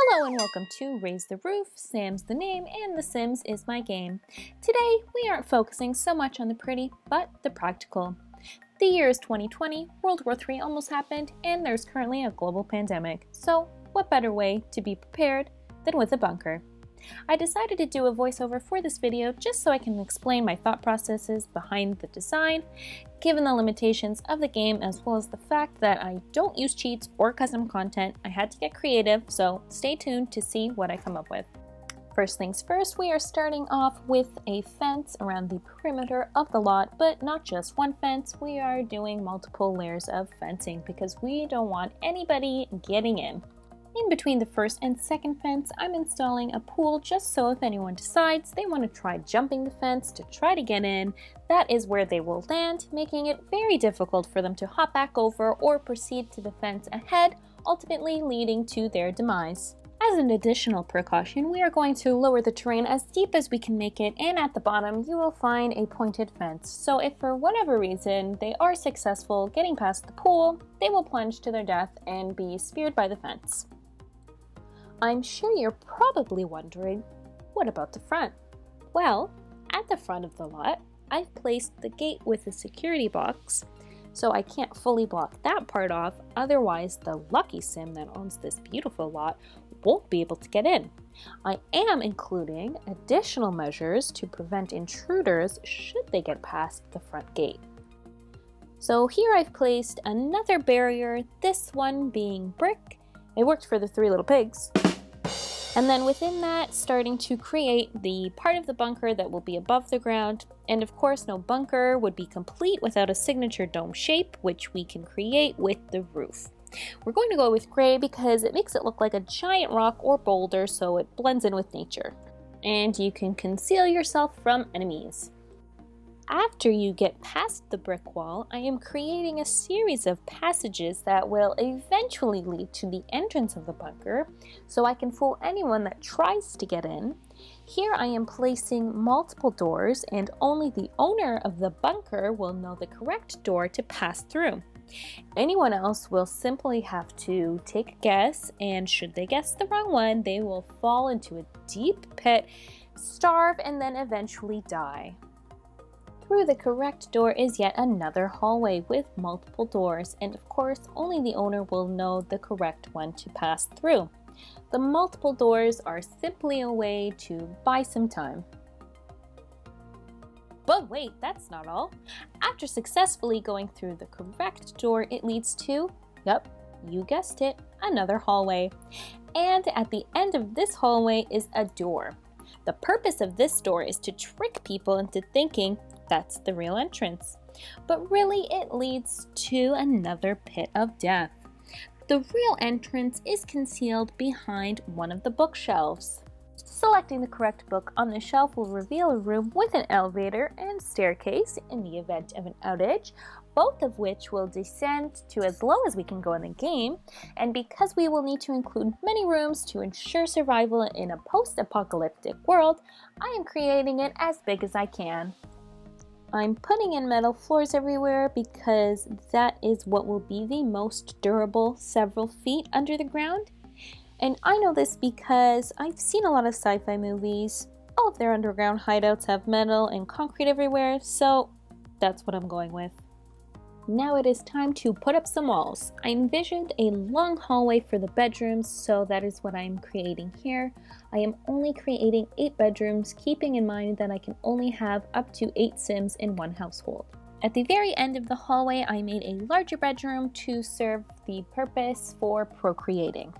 Hello and welcome to Raise the Roof. Sam's the name and The Sims is my game. Today we aren't focusing so much on the pretty, but the practical. The year is 2020, World War III almost happened, and there's currently a global pandemic. So what better way to be prepared than with a bunker? I decided to do a voiceover for this video just so I can explain my thought processes behind the design, given the limitations of the game as well as the fact that I don't use cheats or custom content. I had to get creative, so stay tuned to see what I come up with. First things first, we are starting off with a fence around the perimeter of the lot, but not just one fence. We are doing multiple layers of fencing because we don't want anybody getting in. In between the first and second fence, I'm installing a pool just so if anyone decides they want to try jumping the fence to try to get in, that is where they will land, making it very difficult for them to hop back over or proceed to the fence ahead, ultimately leading to their demise. As an additional precaution, we are going to lower the terrain as deep as we can make it, and at the bottom you will find a pointed fence. So if for whatever reason they are successful getting past the pool, they will plunge to their death and be speared by the fence. I'm sure you're probably wondering, what about the front? Well, at the front of the lot, I've placed the gate with a security box, so I can't fully block that part off, otherwise the lucky sim that owns this beautiful lot won't be able to get in. I am including additional measures to prevent intruders should they get past the front gate. So here I've placed another barrier, this one being brick. It worked for the three little pigs. And then within that, starting to create the part of the bunker that will be above the ground. And of course, no bunker would be complete without a signature dome shape, which we can create with the roof. We're going to go with gray because it makes it look like a giant rock or boulder, so it blends in with nature. And you can conceal yourself from enemies. After you get past the brick wall, I am creating a series of passages that will eventually lead to the entrance of the bunker, so I can fool anyone that tries to get in. Here I am placing multiple doors, and only the owner of the bunker will know the correct door to pass through. Anyone else will simply have to take a guess, and should they guess the wrong one, they will fall into a deep pit, starve, and then eventually die. Through the correct door is yet another hallway with multiple doors, and of course only the owner will know the correct one to pass through. The multiple doors are simply a way to buy some time. But wait, that's not all. After successfully going through the correct door, it leads to, yep, you guessed it, another hallway. And at the end of this hallway is a door. The purpose of this door is to trick people into thinking that's the real entrance. But really it leads to another pit of death. The real entrance is concealed behind one of the bookshelves. Selecting the correct book on the shelf will reveal a room with an elevator and staircase in the event of an outage, both of which will descend to as low as we can go in the game, and because we will need to include many rooms to ensure survival in a post-apocalyptic world, I am creating it as big as I can. I'm putting in metal floors everywhere because that is what will be the most durable several feet under the ground. And I know this because I've seen a lot of sci-fi movies. All of their underground hideouts have metal and concrete everywhere, so that's what I'm going with. Now it is time to put up some walls. I envisioned a long hallway for the bedrooms, so that is what I am creating here. I am only creating 8 bedrooms, keeping in mind that I can only have up to 8 Sims in one household. At the very end of the hallway, I made a larger bedroom to serve the purpose for procreating,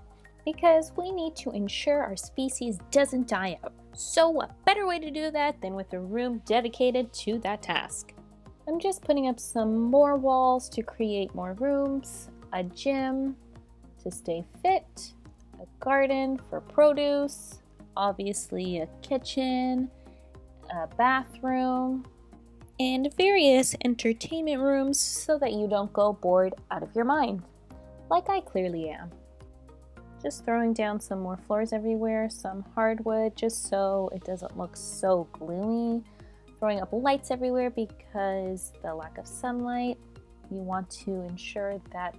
because we need to ensure our species doesn't die out. So what better way to do that than with a room dedicated to that task? I'm just putting up some more walls to create more rooms, a gym to stay fit, a garden for produce, obviously a kitchen, a bathroom, and various entertainment rooms so that you don't go bored out of your mind, like I clearly am. Just throwing down some more floors everywhere, some hardwood just so it doesn't look so gloomy. Throwing up lights everywhere because the lack of sunlight, you want to ensure that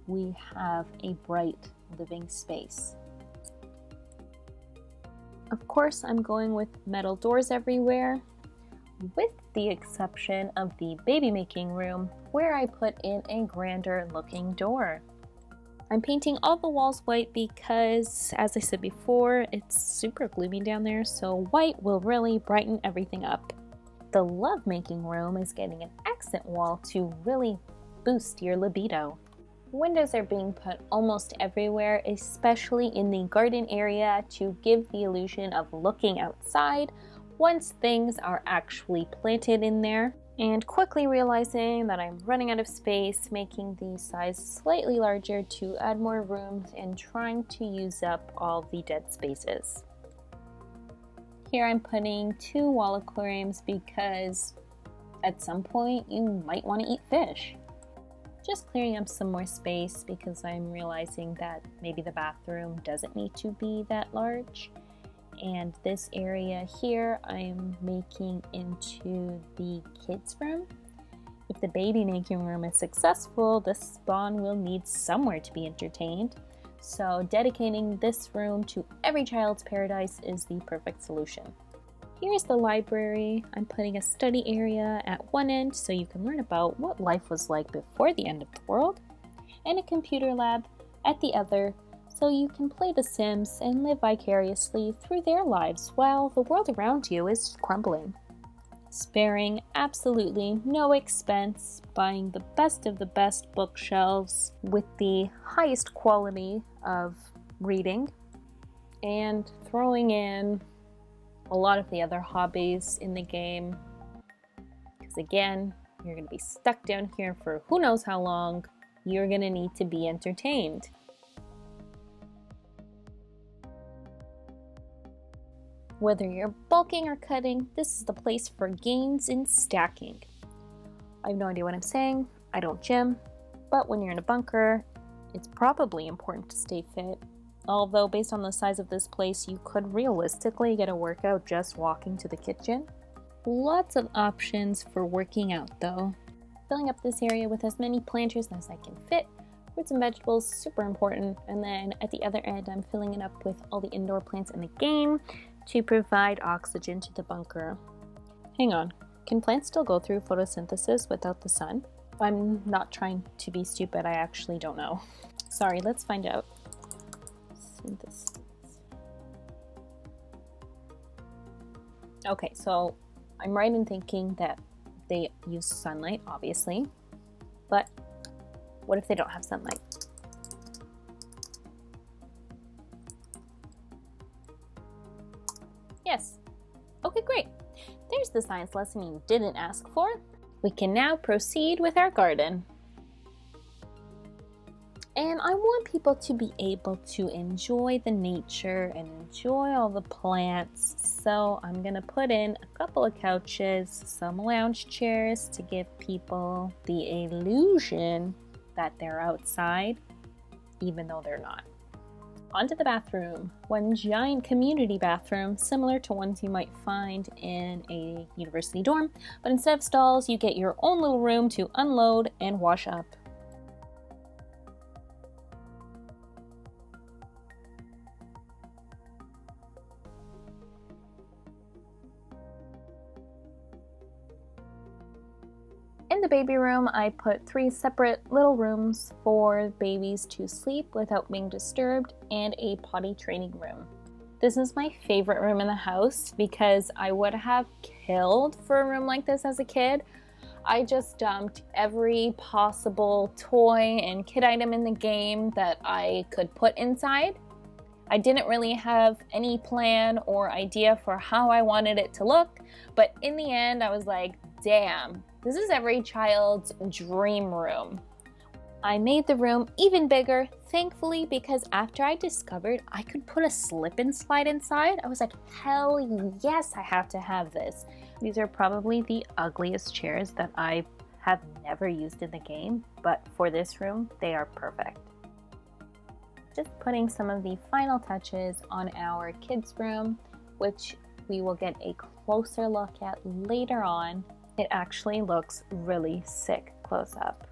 we have a bright living space. Of course, I'm going with metal doors everywhere, with the exception of the baby making room, where I put in a grander looking door. I'm painting all the walls white because, as I said before, it's super gloomy down there, so white will really brighten everything up. The lovemaking room is getting an accent wall to really boost your libido. Windows are being put almost everywhere, especially in the garden area, to give the illusion of looking outside once things are actually planted in there. And quickly realizing that I'm running out of space, making the size slightly larger to add more room and trying to use up all the dead spaces. Here I'm putting 2 wall aquariums because at some point you might want to eat fish. Just clearing up some more space because I'm realizing that maybe the bathroom doesn't need to be that large. And this area here I'm making into the kids' room. If the baby making room is successful, the spawn will need somewhere to be entertained. So dedicating this room to every child's paradise is the perfect solution. Here's the library. I'm putting a study area at one end so you can learn about what life was like before the end of the world, and a computer lab at the other so you can play The Sims and live vicariously through their lives while the world around you is crumbling. Sparing absolutely no expense, buying the best of the best bookshelves with the highest quality of reading, and throwing in a lot of the other hobbies in the game. Because again, you're going to be stuck down here for who knows how long. You're going to need to be entertained. Whether you're bulking or cutting, this is the place for gains in stacking. I have no idea what I'm saying. I don't gym, but when you're in a bunker, it's probably important to stay fit. Although based on the size of this place, you could realistically get a workout just walking to the kitchen. Lots of options for working out though. Filling up this area with as many planters as I can fit. Fruits and vegetables, super important. And then at the other end, I'm filling it up with all the indoor plants in the game to provide oxygen to the bunker. Hang on, can plants still go through photosynthesis without the sun? I'm not trying to be stupid, I actually don't know. Sorry, let's find out. Synthesis. Okay, so I'm right in thinking that they use sunlight, obviously, but what if they don't have sunlight? Yes. Okay, great. There's the science lesson you didn't ask for. We can now proceed with our garden. And I want people to be able to enjoy the nature and enjoy all the plants. So I'm gonna put in a couple of couches, some lounge chairs to give people the illusion that they're outside, even though they're not. Onto the bathroom. One giant community bathroom, similar to ones you might find in a university dorm, but instead of stalls, you get your own little room to unload and wash up. In the baby room, I put 3 separate little rooms for babies to sleep without being disturbed, and a potty training room. This is my favorite room in the house because I would have killed for a room like this as a kid. I just dumped every possible toy and kid item in the game that I could put inside. I didn't really have any plan or idea for how I wanted it to look, but in the end I was like, damn, this is every child's dream room. I made the room even bigger, thankfully, because after I discovered I could put a slip and slide inside, I was like, hell yes, I have to have this. These are probably the ugliest chairs that I have never used in the game, but for this room, they are perfect. Just putting some of the final touches on our kids' room, which we will get a closer look at later on. It actually looks really sick close up.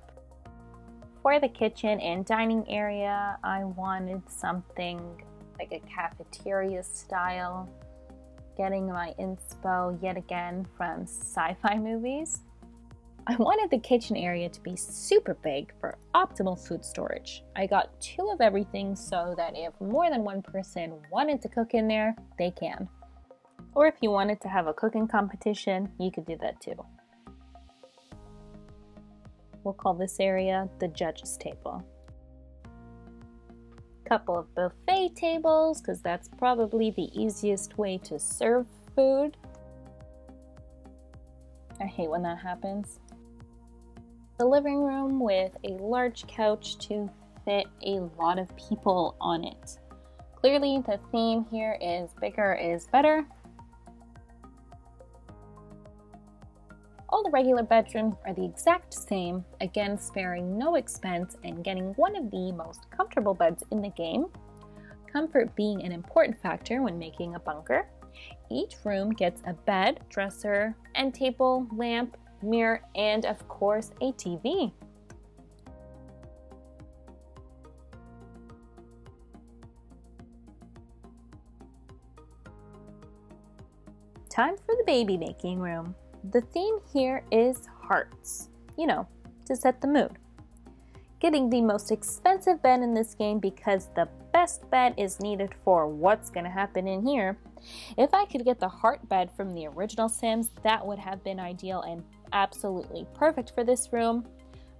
For the kitchen and dining area, I wanted something like a cafeteria style. getting my inspo yet again from sci-fi movies. I wanted the kitchen area to be super big for optimal food storage. I got 2 of everything so that if more than one person wanted to cook in there, they can. Or if you wanted to have a cooking competition, you could do that too. We'll call this area the judges table. Couple of buffet tables, because that's probably the easiest way to serve food. I hate when that happens. The living room with a large couch to fit a lot of people on it. Clearly the theme here is bigger is better. All the regular bedrooms are the exact same, again sparing no expense and getting one of the most comfortable beds in the game. Comfort being an important factor when making a bunker. Each room gets a bed, dresser, end table, lamp, mirror, and of course a TV. Time for the baby making room. The theme here is hearts, to set the mood. Getting the most expensive bed in this game because the best bed is needed for what's going to happen in here. If I could get the heart bed from the original Sims, that would have been ideal and absolutely perfect for this room.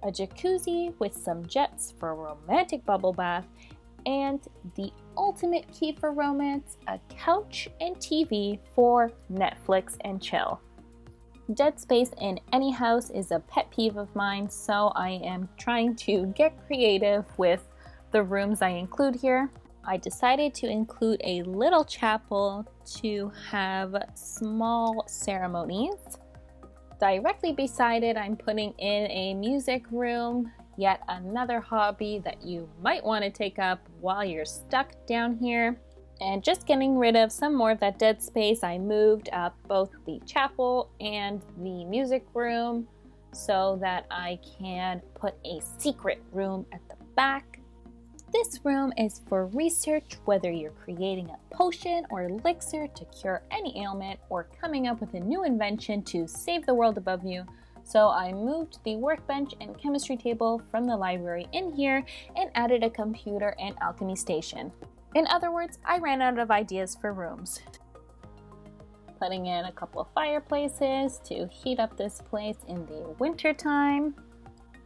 A jacuzzi with some jets for a romantic bubble bath, and the ultimate key for romance, a couch and TV for Netflix and chill. Dead space in any house is a pet peeve of mine, so I am trying to get creative with the rooms I include here. I decided to include a little chapel to have small ceremonies. Directly beside it, I'm putting in a music room, yet another hobby that you might want to take up while you're stuck down here. And just getting rid of some more of that dead space, I moved up both the chapel and the music room so that I can put a secret room at the back. This room is for research, whether you're creating a potion or elixir to cure any ailment or coming up with a new invention to save the world above you. So I moved the workbench and chemistry table from the library in here and added a computer and alchemy station. In other words, I ran out of ideas for rooms. Putting in a couple of fireplaces to heat up this place in the winter time.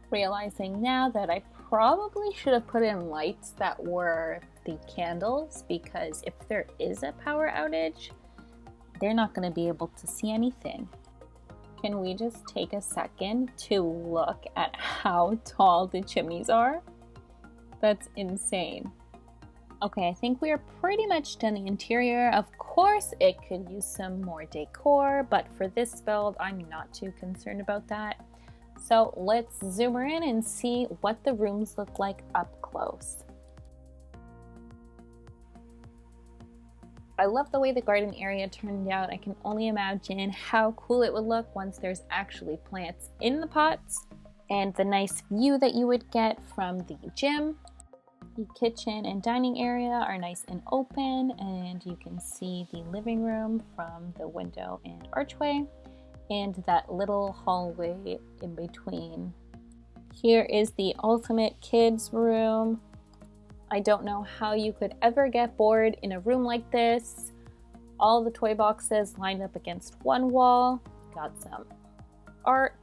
Realizing now that I probably should have put in lights that were the candles, because if there is a power outage, they're not going to be able to see anything. Can we just take a second to look at how tall the chimneys are? That's insane. Okay, I think we are pretty much done the interior. Of course, it could use some more decor, but for this build, I'm not too concerned about that. So let's zoom in and see what the rooms look like up close. I love the way the garden area turned out. I can only imagine how cool it would look once there's actually plants in the pots, and the nice view that you would get from the gym. The kitchen and dining area are nice and open, and you can see the living room from the window and archway, and that little hallway in between. Here is the ultimate kids room. I don't know how you could ever get bored in a room like this. All the toy boxes lined up against one wall. Got some art,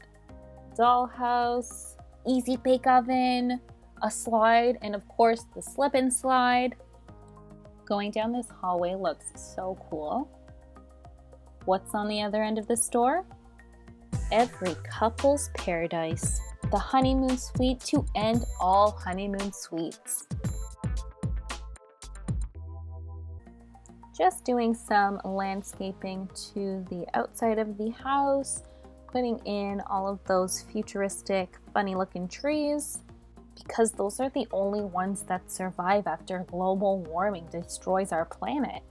dollhouse, easy bake oven, a slide, and of course the slip and slide. Going down this hallway looks so cool. What's on the other end of the store? Every couple's paradise. The honeymoon suite to end all honeymoon suites. Just doing some landscaping to the outside of the house, putting in all of those futuristic, funny looking trees, because those are the only ones that survive after global warming destroys our planet.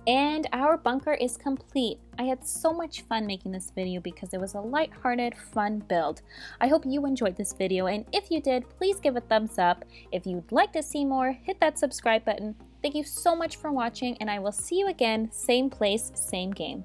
And our bunker is complete. I had so much fun making this video because it was a lighthearted, fun build. I hope you enjoyed this video, and if you did, please give a thumbs up. If you'd like to see more, hit that subscribe button. Thank you so much for watching, and I will see you again, same place, same game.